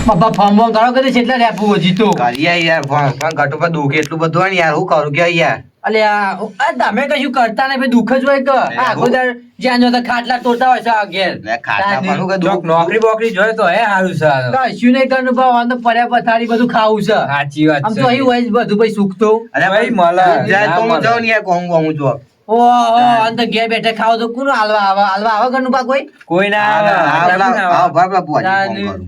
બાપા ફોર્મ બોમ કરો કે કેટલા લેપું જીતો કરીએ યાર પણ ઘટો પર દુઃખ એટલું બધું હોય ને યાર હું કરું કે યાર અલ્યા તમે કશું કરતા નહીં દુઃખ જ હોય કે આખો દર જ્યાં જો ખાટલા તોડતા હોય છે આ ઘેર ખાતા પણ કે દુઃખ નોકરી બોકરી જોઈએ તો હે સારું છે કશું નહીં કરવાનું ભાવ આમ તો પડ્યા પથારી બધું ખાવું છે સાચી વાત આમ તો અહીં હોય જ બધું ભાઈ સુખ તો અરે ભાઈ મળે જાય તો હું જાઉં ને યાર કોમ કોમ જો ઓહો અંત ઘેર બેઠે ખાવ તો કોણ હાલવા આવે ઘરનું પા કોઈ ના આવે બાબા બુઆજી ફોન કરું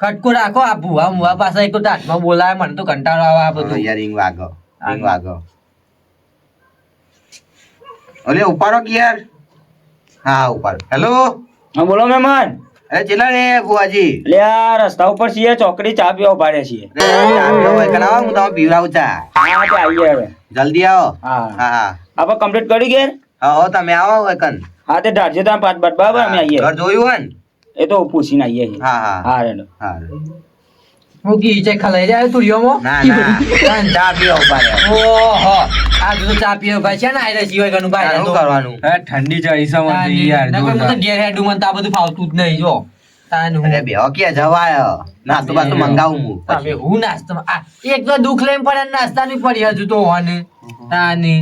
ખટકો રાખો આ ભૂવા મુવા પાસે એક તો દાંતમાં બોલાવે મને તો કંટાળો આવે આ બધું યાર રિંગ વાગો ઓલે ઉપાડો કે યાર હા ઉપાડો હેલો હા બોલો મહેમાન. અરે ચેલા રે બુઆજી એટલે આ રસ્તા ઉપર છીએ ચોકડી ચા પીવા પાડે છીએ. હું તમે પીવડાવું ચા હા તે આવીએ હવે. જલ્દી આવો હા હા આપણે કમ્પ્લીટ કરી ઘેર. હા તમે આવો એકન હા તે ઢાળજો તમે 5 બાટ બરાબર અમે આવીએ. ઘર જોયું હોય ને એ તો પૂછીને આવીએ છીએ. હા હા હા રેડો. હા હું કી છે ખલાઈ રહ્યા તુરિયોમાં ના ના ચા પીવા ઉપાડ્યા ઓહો આ તો ચા પીવો ભાઈ છે ને આયરા સિવાય ઘરનું શું ભાઈ કરવાનું હે ઠંડી ચડી છે મને યાર નકર હું તો ઘેર હેડું મને તો આ બધું ફાવતું જ નહીં જો તાન હું અરે બેહો કે જવાય નાસ્તો બાસ્તો મંગાવું હું તમે હું નાસ્તો આ એક તો દુઃખ લઈને પડે ને નાસ્તા ની પડી હજુ તો હોને તાની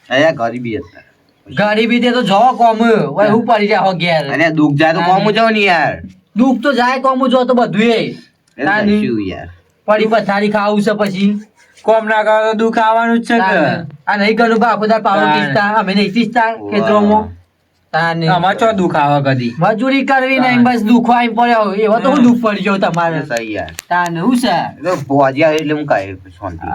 અરે ગરીબી હતા ગરીબી તે તો જો કોમ ઓય હું પડી રહ્યા હો ઘેર અરે દુઃખ જાય તો કોમ જાવ ને યાર દુઃખ તો જાય કોમ જો તો બધું એ તાની શું યાર પડી પથારી ખાવું છે પછી કોમ ના કરો તો દુઃખ આવવાનું જ છે કે આ નહીં કરું બાપુ તાર પાવર કિસ્તા અમે નહીં કિસ્તા ખેતરોમાં તાને આમાં ચો દુઃખ આવે કદી મજૂરી કરવી નહીં બસ દુઃખ આઈ પડ્યો એવો તો હું દુઃખ પડી ગયો તમારે સહી યાર તાને હું છે એ તો ભોજી આવે એટલે હું કહે શાંતિ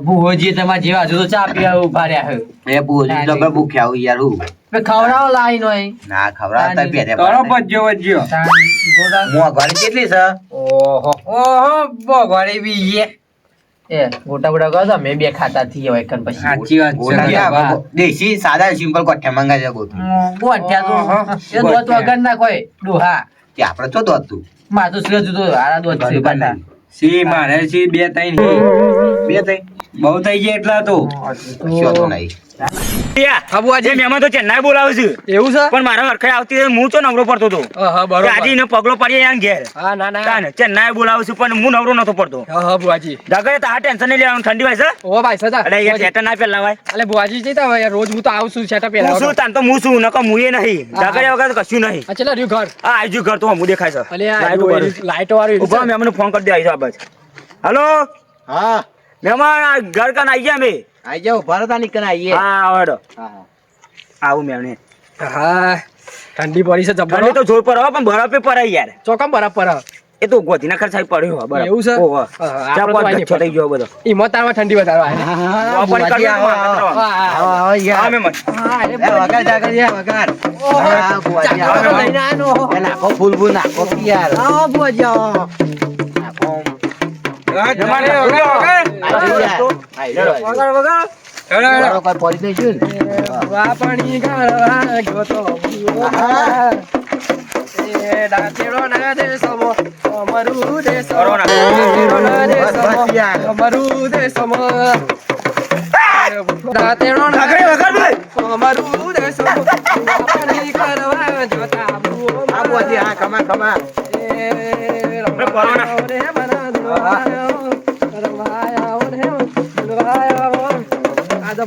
ભૂહોજી તમારા જેવા હજુ તો ચા પીવા ઉભા રહ્યા છે એ ભોજી તો બે ભૂખ્યા હોય યાર હું ખવડાવો લાઈન હોય ના ખવડાવતા પહેરે કરો ભજ્યો ભજ્યો મોંઘવારી કેટલી છે ઓહો ઓહો બોગવાડી બી એ ગોટા ગોટા કહો તો મેં બે ખાતા થી હોય કન પછી સાચી વાત છે ગોટા યાર. ક્યાં? દેશી સાદા સિમ્પલ કોઠ્યા મંગાઈ જાય ગોતું ગોઠ્યા તો એ દોત વગર ના કોઈ ડોહા તે આપણે ચો દોતું માં તો શ્રેજ તો આરા દોત છે પાછા સી મારે સી 2 3 બે થઈ બહુ થઈ ગયા એટલા તો કશો તો નહીં જે મહેમાન તો ચેન્નાઈ બોલાવે છે એવું છે પણ મારા વરખાઈ આવતી હું તો નવરો પડતો હતો. હા કે આજે એને પગલો પડી જાય ઘેર. હા ના તાને ચેન્નાઈ બોલાવે છે પણ હું નવરો નતો પડતો. હા બુઆજી જગરે તારા ટેન્શન નહીં લેવાનું ઠંડી હોય છે. ઓ ભાઈ સદા અરે યાર થિયેટર ના પેલા ભાઈ. અલે બુઆજી જઈતા હોય રોજ હું તો આવું છું છેટા હું પેલા શું તાન તો હું શું નકો મુએ નહીં. જગરે વગર તો કશું નહીં. અચલા રહ્યું ઘર આ આઈજુ ઘર તો હું દેખાય છે. અલે આ લાઈટો વાળું. લાઈટો વાળું ઉભા મહેમાનને ફોન કરી દે આઈ જાવ બસ. હેલો હા મહેમાન આ ઘર કાન આઈ ગયા મે. આઈ જાવ ભારત નીકળ આવીએ હા આવડો હા આવું મેમને. હા ઠંડી પડી છે ઠંડી તો જોર પર પણ બરફ પર યાર. ચોકમ બરાબર એ તો ગોધીના ખર્ચા પડ્યો બરાબર. એવું છે? ઓહો. આપણે ચા તો પાંચ આઈ છ થઈ ગયો બધો. ઈમતારમાં ઠંડી વધારો આવે આ પણ કરી આવો યાર હા મહેમાન. વગાર જાગર યાર વગાર હા બુઆજી આવો એ નાખો ફૂલ ફૂલ નાખો યાર આવો બુઆજી નાખો જમાને વગર વગર. કોઈ પડી નહીં છું ને પાણી ગાળવા ગયો તો એ ડાકેડો ના દેશમો અમારું દેશમો કોરોના. ડાકેડો ના બસ દેશમો યાર અમારું દેશમો ડાકેડો ના વગર વગર ભાઈ. અમારું દેશમો પાણી કરવા જોતા આ બુઆજી હા ખમા ખમા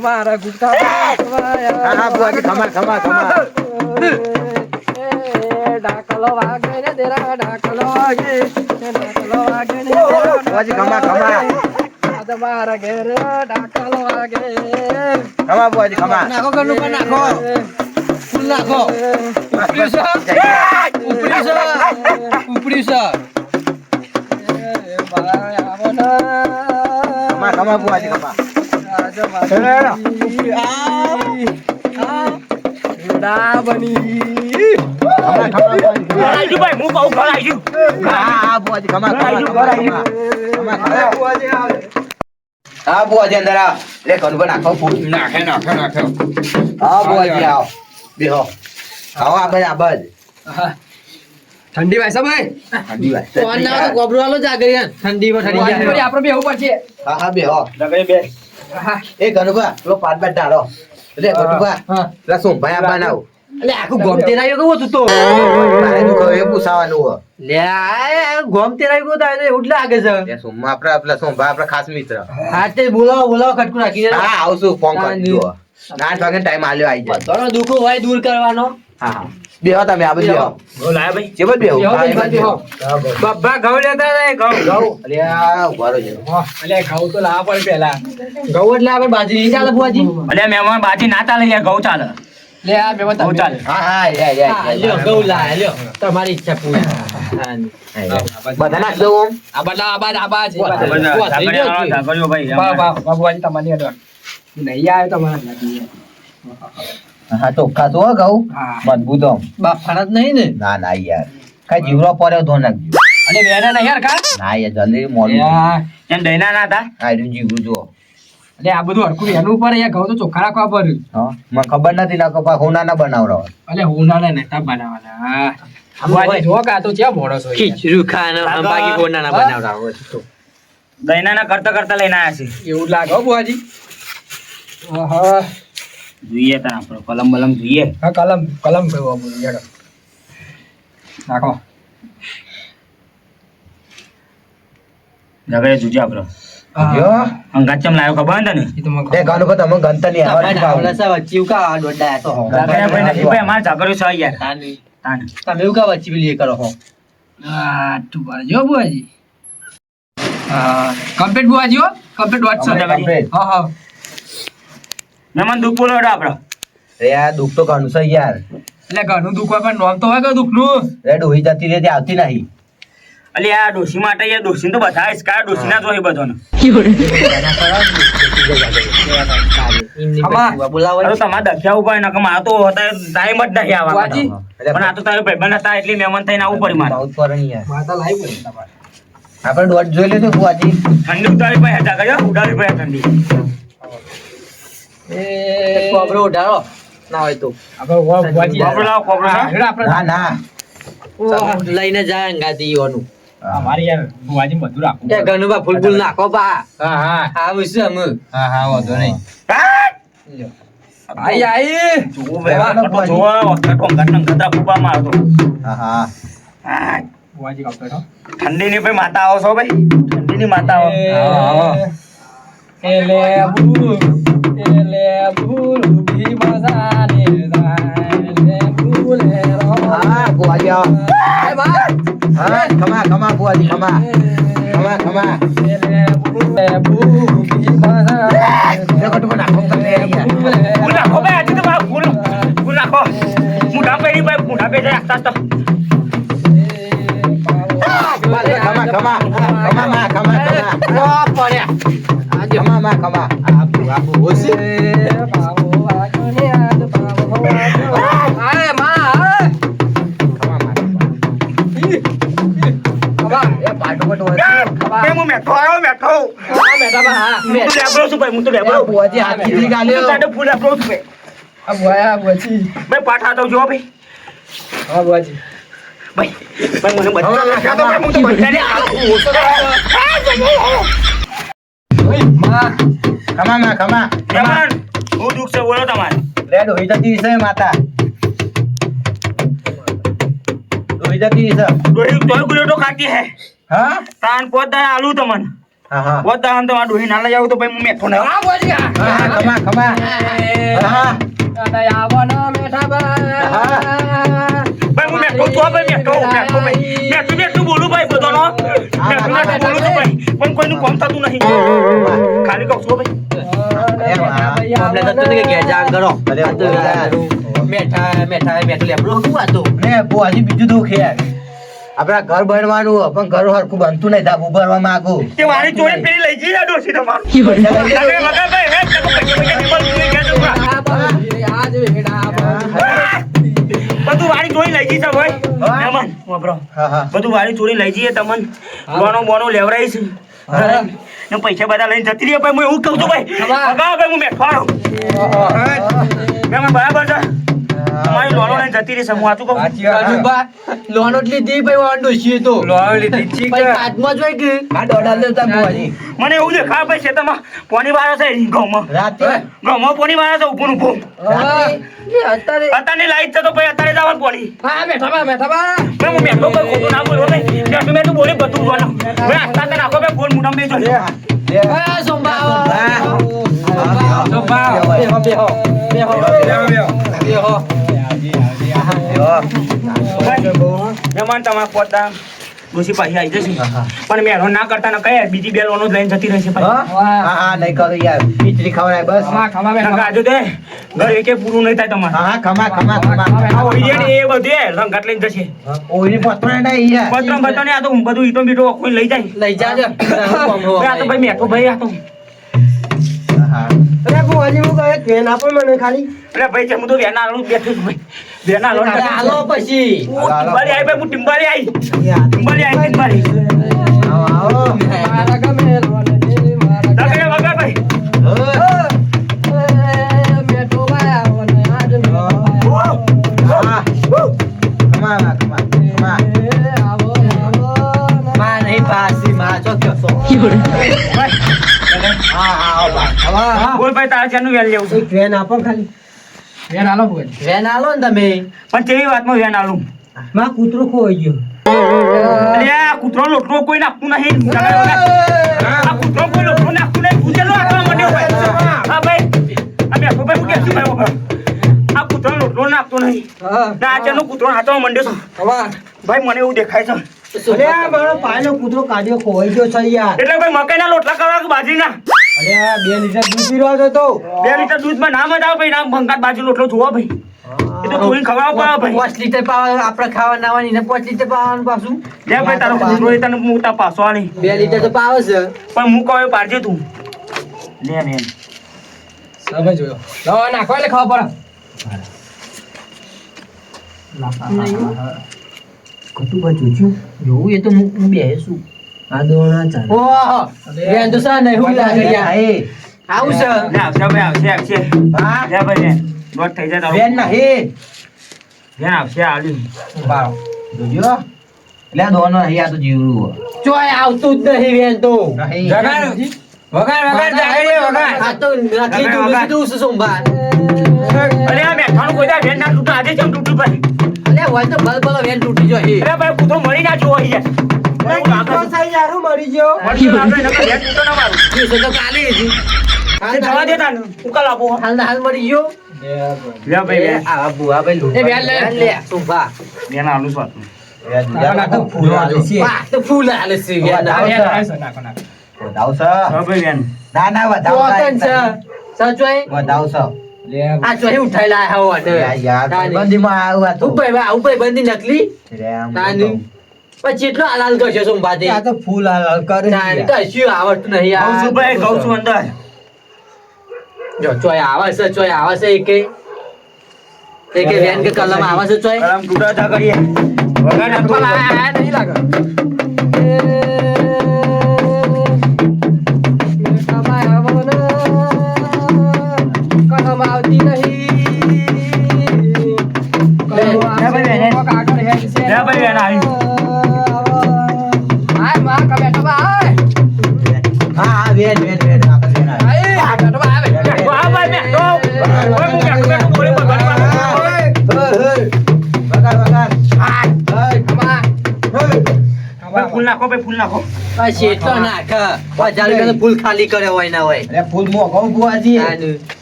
મારા ગુપ્તા હા હા બુઆજી ખમા ખમા ખમા ડાકલો વાગે ને તેરા ડાકલો વાગે ને બુઆજી ખમા ખમા તમારા ઘેર ડાકલો વાગે ખમા બુઆજી ખમા નાખો કરનું પણ નાખો ફૂલ નાખો ઉપરી છે ખમા ખમા બુઆજી ખમા ખમા ખમા બુઆજી આઈજુ ભાઈ હું કહું ઘર આઈજુ. હા હા બુઆજી ખમા ખમા ખમા હા બુઆજી અંદર આવ લે કનુ નાખો ફૂલ નાખે નાખે નાખે હા બુઆજી આવ બેહો આવો આબદ ઠંડી વાય ભાઈ ઠંડી વાત ફોન ના તો ગોબરો વાલો જાગરી ઠંડીમાં ઠરી જાય આપણે બેહવું પડશે હા હા બેહો જગરે બે. એ ગનુભા પેલો પાટ બાટ ડાળો લે ગનુભા હા પેલા સોમભાઈ આપવા નાવ એટલે આખું ગોમ તેરાયું કેવું હતું તો મારે દુખાવે એ પૂછાવાનું હો. લે આ ગોમ તેરાયું કેવું થાય એવું જ લાગે છે ત્યાં સોમમાં આપણા પેલા સોમભા આપણા ખાસ મિત્ર. હા તે બોલાવો ખટકું રાખી દે હા આવશું ફોન કરજો. 8 વાગે ટાઈમ આલ્યો આવી જાય. બધાનો દુઃખો હોય દૂર કરવાનો હા હા બેહો તમે આ બધું બેહો. લાયા ભાઈ જે બધું બેહો. બેહો, હા, એ બેહો, બધું બેહો. બબ્બા ઘઉં લેતા જાય ઘઉં અરે આ ઉભા રહેજો. એટલે ઘઉં તો લાવવા પડે પેલા ઘઉં એટલે આપણે બાજરી નહીં ચાલે બુઆજી અલ્યા મહેમાન બાજી ના ચાલે યાર ઘઉં ચાલે લે આ બે ઘઉં ચાલે હા હા લ્યો ઘઉં લાય લ્યો તમારી ઈચ્છા પૂરી હા બધા નાખ દઉં આમ. આ બદલા આબા છે ઝાકળિયો ભાઈ બાબુઆજી તમારી અડવા નહીં આવે તમારા હા તો ખાતો હો ઘઉં. હા મજબૂત આમ. બાફાના જ નહીં ને ના ના યાર કઈ જીવરો પડ્યો તો નાખજો. અને વેના નહીં યાર કા ના યાર જલ્દી મોડું એમ દઈના ના હતા આ રહ્યું જીવરું જુઓ. એટલે આ બધું હરખું વેનું ઉપર યાર ઘઉં તો ચોખ્ખા રાખવા પડે હા મને ખબર નથી ના કપા હોના ના બનાવરાવ. એટલે હું ના નતા બનાવવાના બુઆજી જો કા તો ક્યાં મોડો છો ખીચડું ખાને બાકી કોના ના બનાવરાવો તો દઈના ના કરતા કરતા લઈને આયા છે એવું લાગે હો બુઆજી આહા જોઈએ તા આપણો કલમ બલમ જોઈએ હા કલમ કયો બોલ યાર નાખો ઝઘડે જોજો આપણો જો અંગાત ચમ લાયો ખબર ને એ તો મને તે ગાનો પર તમે ગંતર ની આવાજ આવડા સા વચ્ચી કા દોડા તો ઝઘડે ભાઈ નથી ભાઈ અમાર ઝઘડો છે યાર તાન તમે એવું કા વચ્ચી પેલી કરો હો આ તું બાર જો બુઆજી હા કમ્પ્લીટ બુઆજી હો કમ્પ્લીટ WhatsApp હા હા મહેમાન દુઃખ બોલો આપણો રે આ દુઃખ તો ઘણું છે યાર. એટલે ઘરનું દુઃખ હોય પણ નોમ તો હોય કે દુઃખનું રે ડોહી જતી રહી તે આવતી નહીં. અલી આ ડોશી માટે યાર ડોશીને તો બતાવીશ કા ડોશી ના જોઈ બધાને બોલાવો અરે તમારે દખ્યા ઉપર નકમ આ તો હતા ટાઈમ જ નહીં આવવા બુઆજી. પણ આ તો તારો ભાઈબંધ હતા એટલે મહેમાન થઈને આવવું પડી મારે બહુ જ પર નહીં યાર. માતા લાવી પડે તમારે આપણે દોઢ જોઈ લેજો બુઆજી. ઠંડી ઉતારી ભાઈ હતા કર્યો ઉડાડી ભાઈ ઠંડી એ કોબરો ઉડાડો ના હોય તો આપણે બુઆજી કોબરો લાવો, કોબરો લાવો. ના ના લઈને જાય અંગાતી ઓનું અમારે યાર બુઆજી બધું રાખવું એ ગનુબા ફૂલ નાખો બા હા હા આવું છે અમે હા હા વાંધો નહીં આઈ જોવો ભાઈ, આ જોવો, વખત વખત નંગતરા ફૂંપવામાં આવતો. હા હા આ બુઆજી કમ્પ્લીટ હો ઠંડીની ભાઈ માતા આવો છો ભાઈ ઠંડીની માતા આવો એલે રૂબી મજાને જાને ભૂલે રો હા બુઆજી આવો. એ બા હા ખમા ખમા બુઆજી ખમા ખમા એલે રૂબી મજાને દેખો તો નાખો તમે યાર. ફૂલ નાખો ભાઈ આજે તો ભાઈ ફૂલ નાખો મોઢા પેરી ભાઈ મોઢા પેરી રાખતા તો ખમા ખમા ખમા ખમા ઓ પડ્યા ખમા માં ખમા. બાબુ ઓસી બાબુ આગને આદ બાબુ આય માં ખબર એ પાટો પાટો ભાઈ હું મેઠો આવ્યો મેઠો આ મેટા બા હા હું તો લેબડો છું ભાઈ હું તો લેબડો બુઆજી હાથ કીધી હું ગાલ્યો. તો ફૂલ લેબડો છું ભાઈ આ બોયા બચી ભાઈ પાઠા તો જો ભાઈ હા બોજી ભાઈ ભાઈ મને બધા નાખ્યા તો ભાઈ હું તો બધાને આખું ઓછો ઓય માં ખમા માં ખમા મહેમાન હું દુઃખ છે બોલો તમારે રે ડોહી જતી છે માતા. ડોહી જતી છે. ડોહી તોય ગુલેટો ખાતી હે હા તાન પોતા આલુ તમને હા હા પોતા આમ તમારે ડોહી ના લઈ આવું તો ભાઈ હું મેઠો ને આ બોજી હા ખમા ખમા હા આ આવવાનો મેઠા બા ભાઈ હું મેઠો તો ભાઈ મેઠો ભાઈ બોલું ભાઈ બધાનો મેઠું બોલું છું ભાઈ પણ કોઈનું કામ થતું નહીં ખાલી કહું છું ભાઈ આપણે તો કે ગેજા કરો અરે યાર. મેઠા લેબડો હું વાતો ને બુઆજી બીજું દુઃખ યાર. આપણા ઘર બનવાનું પણ ઘર હરખું બનતું નહીં ધાબુ ભરવા માંગુ. તે મારી ચોરી પેલી લઈ જઈ ડોસી તમારું તમે વગર ભાઈ હે તમે પૈસા ટેબલ લઈ ગયા છો આજ વેડા બધું વાળી ચોરી લઈ જઈ છે ભાઈ હા. મહેમાન વાપરો હા હા બધું વાળી ચોરી લઈ જઈએ તમને બોનો લેવરાઈશ હા. ને પૈસા બધા લઈને જતી રહી ભાઈ હું એવું કહું છું ભાઈ હા. અગાઉ ભાઈ હું મેઠો આવ્યો મહેમાન બરાબર છે તમારી લોલો ને જતી રહેશે હું વાંચું કહું કનુભા, લોનો જ લીધી ભાઈ વાંધો ડોશીએ તો લીધી ભાઈ કાચમાં જોઈ કે આ દોડા લેતા બુઆજી મને એવું દેખાય ભાઈ ખેતરમાં પોની વાળો છે ઘઉંમાં રાતે પોની વાળો છે ઊભું ઊભું અત્યારે અત્યારની લાઈટ છે તો ભાઈ અત્યારે જવાનું પોની હા બેઠા બા ભાઈ હું મેઠો કોઈ ખોટું ના બોલો ભાઈ મેં બોલી બધું જોવાનું ભાઈ આટલા તને નાખો ભાઈ ફોન મોઢામાં બેસો સોમબા મહેમાન તમારા પોતા ડોસી પાછી આવી જશે પણ મેં હેરાન ના કરતા ને કયા બીજી બે લોનો જ લઈને જતી રહેશે ભાઈ હા નહીં કરું યાર ખીચડી ખવડાય બસ આજુ દે ઘર એકે પૂરું નહીં થાય તમારે હા ખમા ખમા ખમા આ હોય છે ને એ બધું રંગાટ લઈને જશે ઓઈની પત્રા ના યાર પત્રમ બતને આ તો બધું ઈટો બીટો કોઈ લઈ જાય લઈ જાજો ભાઈ આ તો ભાઈ મેઠો ભાઈ આ તો અરે બુઆજી હું કહે ટ્રેન આપો મને ખાલી અરે ભાઈ હું તો વેના આલું બેઠું છું ભાઈ વેના આલો હાલો પછી ટિમ્બાલી આવી ભાઈ હું ટિમ્બાલી આવી ટિમ્બાલી આવો મારા ગમે રોને મારા દગડે વગર ભાઈ મેઠો ભાઈ આવો ને આજ હા ખમા ખમા ખમા આવો માં નહીં પાસી માં ચોક્યો હા હા બોલ ભાઈ તારા ચાનું વેલ લેવું છે ટ્રેન આપો ખાલી વેન આલો વેન આલો ને તમે પણ કેવી વાતમાં વેન આલું માં કૂતરો ખોઈ ગયો અરે આ કૂતરો લોટરો કોઈ નાખતું નહીં આ કૂતરો કોઈ લોટરો નાખતું નહીં કૂતરો નાખવા માંડ્યો ભાઈ હા ભાઈ આ બેઠો ભાઈ હું કેસી ભાઈ આ કૂતરો લોટરો નાખતો નહીં ના આ ચાનો કૂતરો હાથમાં માંડ્યો છે ભાઈ મને એવું દેખાય છે અરે આ મારો પાયનો કૂતરો કાઢ્યો ખોઈ ગયો છે યાર એટલે ભાઈ મકાઈના લોટલા કરવા કે બાજરીના અરે આ 2 લીટર દૂધ પી રહ્યો હતો 2 લીટર દૂધમાં ના મજા આવે ભાઈ ના ભંગાત બાજુ લોટલો જોવા ભાઈ એ તો કોઈને ખવડાવવા પડે ભાઈ 5 લીટર પાવા આપણે ખાવા નાવાની ને 5 લીટર પાવાનું પાછું લે ભાઈ તારો કૂતરો એ તને મોટા પાસો આલી 2 લીટર તો પાવે છે પણ હું કહું એ પાડજે તું લે લે સમજ જોયો લો નાખો એટલે ખાવા પડે કટુ બાજુ જોવું એ તો હું બેસું આ દોણા ચાલે ઓહો બેન તો સા નહીં હું લાગે યાર એ આવું છે લે આવશે ભાઈ આવશે હા લે ભાઈ લે લોટ થઈ જાય તારો બેન નહીં બેન આવશે આલી બાવ જોજો લે દોનો નહીં આ તો જીવરું ચોય આવતું જ નહીં બેન તો નહીં વગાડ જાગડે વગાડ આ તો નકલી તું શું સોમવાર અરે આ બેઠાનું કોઈ દા બેન ના તૂટું આજે કેમ તૂટું ભાઈ અલે હોય તો ભલ ભલો વેન તૂટી જાય અરે ભાઈ કૂતરો મરી ના જોવો અહીંયા મરી ગયો મરી ગયો આપણે નકર બેન તૂટો ના મારું દિવસે તો કાલે હતી તે જવા દે તાન ઉકાલ આપો હાલ મરી ગયો લે ભાઈ બેન આ બુઆ ભાઈ એ બેન લે સોમવાર બેન આલું સ્વાદ ફૂલ આલે છે વાહ તો ફૂલ આલે છે બેન વધાવ છે હા ભાઈ બેન ના ના વધાવ ચોકન છે સચોય વધાવ છે આ ચોય ઉઠાઈ લાય હો યાર બંધીમાં આવ્યું આ તો ઉપર બંધી નકલી રેમ નાની પછી એટલો હાલાલ કરશો સોમવારે આ તો ફૂલ હાલ કરે નાની કશું આવડતું નહીં કહું છું ભાઈ કહું છું અંદર જો ચોય આવે છે એકે વેન કે કલમ આવે છે ચોય કલમ તૂટા જા કરીએ વગાડ આપતો નહીં લાગે કલમ આવતી લે ભાઈ બેન આવી હા વેન આપણે વેન વાહ ભાઈ બેઠો ઓય હું બેઠો બોલી બગાડ ફૂલ નાખો ભાઈ ફૂલ નાખો ફૂલ ખાલી કર્યો હોય ના હોય અરે ફૂલ મો કહું બુઆજી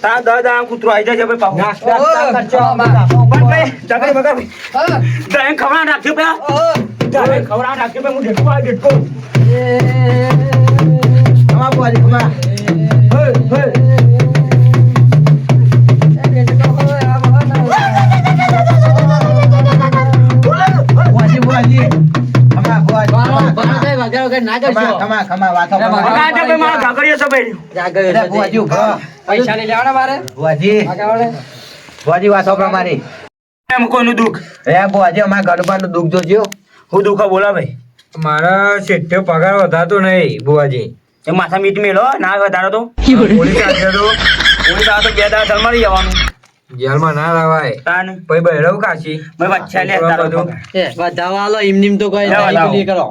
તા દાદા કૂતરો આવી જાય છે ભાઈ પાહુ પણ ભાઈ જગઈ બગાડ ભાઈ દહીં ખવડા નાખ્યો ભાઈ દહીં ખવડા નાખ્યો ભાઈ હું ડેટકો આ ડેટકો કમા બુઆજી કમા બુઆજી કમા બુઆજી ના કરશો ખમા વાતો વગાડ દે ભાઈ મારો ઘાગરીયો છે ભાઈ બુઆજી પૈસા નહીં લેવાના મારે બુઆજી વાતો પ્રમાણે એમ કોઈનું દુઃખ બુઆજી અમારા ગડબાનું દુઃખ જોજો હું દુઃખ બોલા ભાઈ મારા શેઠ્યો પગાર વધારતો નહીં બુવાજી એ માથા મીટ મેલો ના વધારો તો પોલીસ આવ્યો તો પોલીસ આ તો 2 દાડા જલમારી જવાનું જેલમાં ના રવાય તાન પછી બહેરવ કાશી ભાઈ બચ્ચા લે તારો પગાર. વધાવા આલો એમનેમ તો કઈ લે, વધાવો. નહીં કરો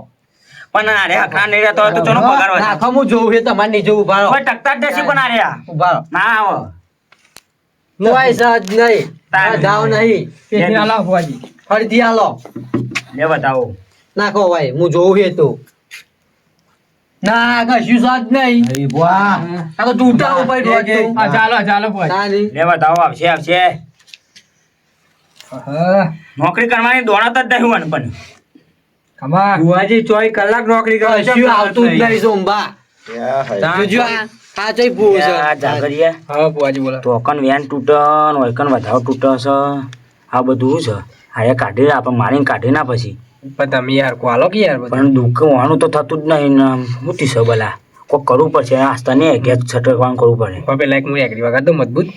પણ આ રે હકરા નહીં રહેતો હોય તો ચોનો પગાર વધે? નાખો હું જોઉં છે તમારે નહીં જોવું ઉભા રહો કોઈ ટકતા જ નથી પણ આ રે આ. ઉભા રહો ના આવો કોઈ સજ નહીં તારે. જાવ નહીં પેટી આલો ફરીથી આલો લે બતાવો નાખો ભાઈ હું જોઉં છે તો ના કશું સજ નહીં અરે બુઆ આ તો તૂટા ઉપર ઢોળતું. ચાલો ના નહીં લે બતાવો આવશે આવશે નોકરી કરવાની દોડત જ નહીં હોય પણ બુઆજી 24 કલાક નોકરી કરો કશું આવતું જ નહીં સોમબા જોજો આ ચોય ભૂ છે આ જાગરીએ હા બુઆજી બોલો તો કન વેન તૂટન ઓયકન વધાવ તૂટે છે આ બધું છે આ કાઢી આપણે મારીને કાઢી ના પછી પણ તમે યાર કોલો કે યાર પણ દુઃખ હોવાનું તો થતું જ નહીં ને હું તીસો બલા કોઈ કરવું પડશે આસ્તા નહીં ગેસ છટકવાનું કરવું પડે પેલા એક હું એકરી વગર તો મજબૂત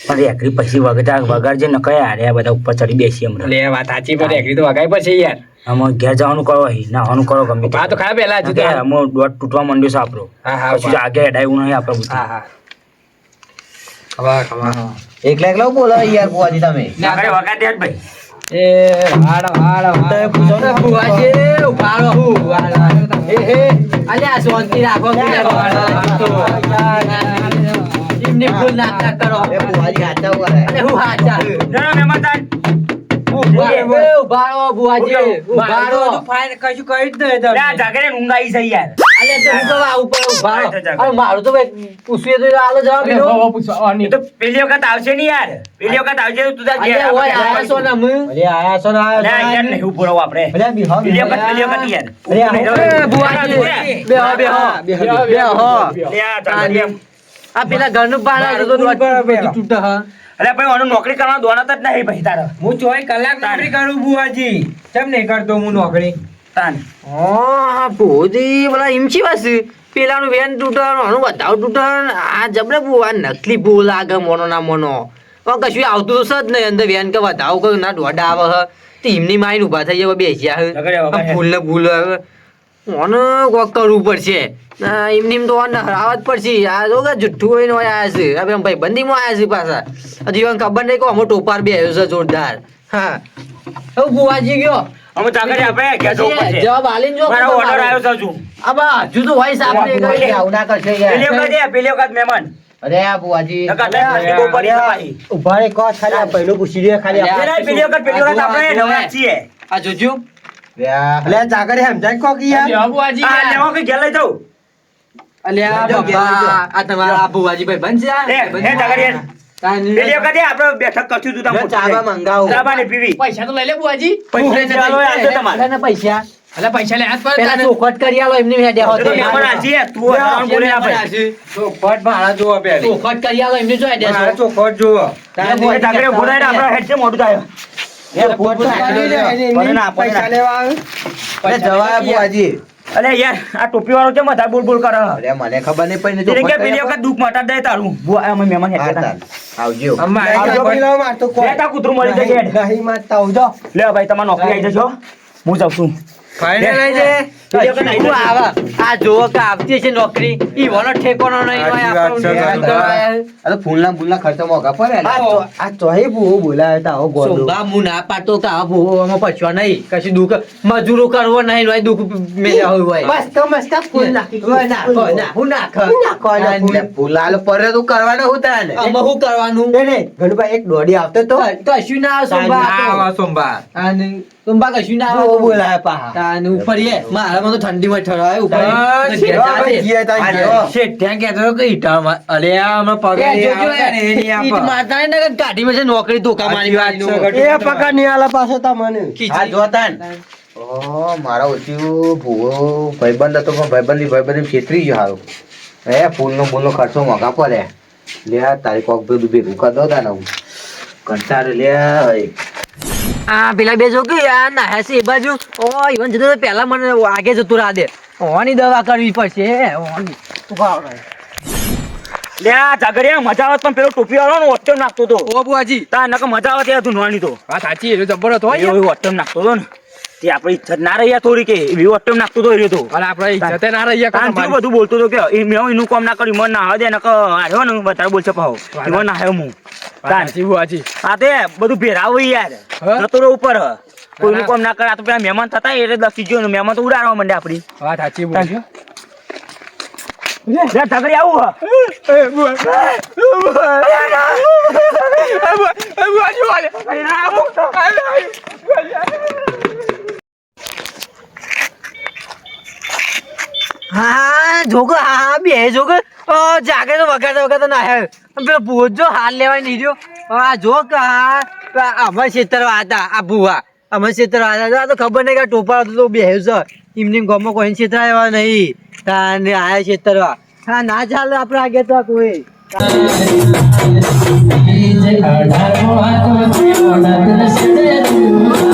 પણ એકરી પછી વગર જે ન કયા આ બધા ઉપર ચડી બેસી હમણાં લે વાત સાચી પણ એકરી તો વગાઈ પછી યાર આમાં ઘેર જવાનું કરો નાવાનું કરો ગમે તે. આ તો ખરા પેલા જ આમાં દોઢ તૂટવા માંડ્યો છે આપણો હા, હા, પછી આગળ હેડાયું નહીં આપણે બધું. હા હા ખબર એકલા એકલા બોલો યાર બુઆજી તમે આગળ વગાડી દે જ ભાઈ એ હાડો હાડો તમે પૂછો ને ભુવાજી ઉભા રહો ઉભા રહો. એ હે અલ્યા શાંતિ રાખો એમને ભૂલ ના કરો એ બુઆજી હાચા ઉભા રહે. અરે હું હાચા ના મહેમાન તાન. ઉભા રહો ભુવાજી ઉભા રહો કશું કહ્યું જ નહીં લે આ જાગરે ઊંઘ આવી છે યાર અલ્યા તો હું કહું આ ઉપર ઉભા રહો અરે મારું તો ભાઈ પૂછ્યું તો આલો જવાબ દીધો એ તો પેલી વખત આવશે નહીં યાર પેલી વખત આવશે તો તું તાર ઘેર અલ્યા ઓય આયા છો ને હું અરે આયા છો ને લે યાર નહીં ઉભો રહો આપણે અરે બિહાર પેલી વખત યાર એ ભુવાજી બેહો બેહો બેહો લે આ જાગરે એમ. આ પેલા ઘરનું પાણા તો બધું તૂટે હા અરે ભાઈ ઓનું નોકરી કરવાનો દોનત જ નહીં ભાઈ તારો હું 24 કલાક નોકરી કરું બુઆજી કેમ નહીં કરતો હું નોકરી તાન હા ભોજી બોલા ઈમચી વાસી પેલાનું વેન તૂટન આનું વધાવ તૂટન આ જબરે બુવા નકલી ભૂ લાગે મોનો ના મોનો પણ કશું આવતું તો સજ નહીં અંદર વેન કે વધાવ કે ના દોડા આવે હ તો એમની માઈન ઊભા થઈ જવા બેસ્યા જગડે વગર હે. ફૂલ ને ફૂલ ઓને કોક કરવું પડશે ના એમની તો ઓને હરાવવા જ પડશે આ જો કે જુઠ્ઠું હોય ને હોય આયા છે હવે ભાઈ બંદીમાં આયા છે પાછા હજી એમ ખબર નહીં કે અમો ટોપાર બે આવ્યો છે જોરદાર હા હવે બુવાજી ગયો અમે જાગરે આપણે ઘેર જવું પડશે જવાબ આલીને જો મારો ઓર્ડર આવ્યો છે હજુ આબા હજુ તો હોય સાહેબ બુઆજી આવું ના કરશે પેલી યાર વખત પેલી વખત મહેમાન અરે આ બુઆજી નકર લે બહુ પડી જવાય. ઉભા રે કો ખાલી આ પહેલું પૂછી લે ખાલી અલ્યા, આપણે. પેલી વખત આપણે નવરા છીએ આ જોજો અલ્યા જાગરે સમજાય કો કે યાર આ લેવો કે ઘેર લઈ જાઉં અલ્યા જો બાબા આ તમારા આબુવાજી ભાઈ બન છે હે જાગરે પેલી વખતે આપણે બેઠક કરશું તું લે, ચાબા મંગાવું ચાબા ને પીવી પૈસા તો લઈ લે બુઆજી પૈસા ચાલો આપજો તમારે પૈસા એટલે પૈસા લે હાથ પર પેલા ચોખટ કરી આલો એમની હેડ્યા તો મહેમાન આજી તું આ બોલે ના ભાઈ ચોખવટ મારા જોવો પેલી ચોખટ કરી આલો એમની જો હેડ્યા મારા છો ચોખવટ જોવો એ જાગરે બોલાય ને આપણે હેડ છે મોટું થાય એ ફોટો કાઢી લે, પડે ના, પડે ના. લેવા આવે અરે જવાય બુઆજી અરે યાર આ ટોપી વાળો છે મથા બોલ બોલ કરે અરે મને ખબર નહીં પડી ને તેને કે ચોખવટ પેલી કરી વખત દુઃખ મટા દે તારું બુઆ અમે મહેમાન હેડ હા, કરતા તાર. આવજો અમારે આવજો ચોખવટ ભાઈ. લે તા કૂતરું મળી જશે હેડ. નહીં મારતા આવજો લે ભાઈ તમારે નોકરી આવી જશો હું જાઉં છું ફાઇનલ લઈ જે પેલી વખત આવી શું જશે. આવે આ જોવો કે આવતી હશે નોકરી ઈ વનો ઠેકોનો નહીં હોય સાચી વાત છે, આપણો આ તો ફૂલના ખર્ચો મોંઘા પડે ને. આ આ ચોહી બહુ બોલાવે તા આવો ગોળો. સોમબા હું ના પાડતો કે આ ભૂવામાં પછવા નહીં કશું દુઃખ મજૂરો કરવો નહીં હોય દુઃખ મેળ્યા હોય મસ્ત ફૂલ નાખી હું નાખ લે, ફૂલ હાલ પર તું કરવાનો હું તાને આમાં શું કરવાનું ઘણુભાઈ એક દોડી આવતો તો કશું ના આવે સોમબા આવા સોમવાર સોમબા કશું ના બહુ આવે બોલાવે પાહા. તાને ઉપર એ મારામાં તો ઠંડીમાં ઠરાય ઉપર ગયા તા ગયો. શેઠ ત્યાં કહેતો હતો કે ઈટામાં અરે આમાં પગાર એ જોજો યાર, એ નહીં આપે. ઈટ મારતા ને કાઢી છે નોકરી ધોકા મારી હા, જોતા ને. ઓહો, મારા ઓછું ભૂવો ભાઈબંધ હતો પણ ભાઈબંધી છેતરી ગયો હારું. હે ફૂલનો બોલનો ખર્ચો મોંઘા પડે લે તારી કોક બધું ભેગું કરી દો તાને હું કંટાળે લે હઈ. આ પેલા બે જો કે આ નાહ્યા છે એ બાજુ ઓ ઈવન જતો તો પહેલા મને આગે જતું રાહ દે ઓની દવા કરવી પડશે ઓની ઉભા રહો. લે આ જાગરિયા મજા આવત પણ પેલો ટોપી વાળો ને ઓટમ નાખતો તો ઓ બુઆજી તા નકર મજા આવત યાર તું નોની તો વાત સાચી એ જબર હતો યાર. એવો ઓટમ નાખતો તો ને તે આપણી ઇજ્જત ના રહી થોડી કે એવી ઓટમ નાખતો તો એ તો અને આપણે ઇજ્જતે ના રહી તાન જેવું બધું બોલતો તો કે એ મેં એનું કામ ના કર્યું મને ના આવે દે નકર આવ્યો ને વધારે બોલશે પાહો એમાં ના આવ્યો હું સાચી બુઆજી આ તે બધું ભેરાવું યાર હા? જતો રહો ઉપર કોઈનું કામ ના કરે આ તો પેલા મહેમાન થતા એટલે દસી ગયો ને મહેમાન તો ઉડાડવા માંડે આપડી વાત સાચી બુઆજી ઝઘડી આવું હા જોકો હા બે જોકો જાગે તો વગાડતા ના હે પેલો ભૂવો જો હાલ લેવા નહીં રહ્યો આ જો કે હા અમાર ક્ષેત્રમાં હતા આ ભૂવા અમાર ક્ષેત્રમાં હતા આ તો ખબર નહીં કે આ ટોપા હતો તો બેહ્યો છે એમની ગામમાં કોઈ ક્ષેત્ર એવા નહીં તાને આયા ક્ષેત્રમાં હા ના ચાલે આપણે આગે તો કોઈ DJ Adar Mohato, Mohato Sedelu.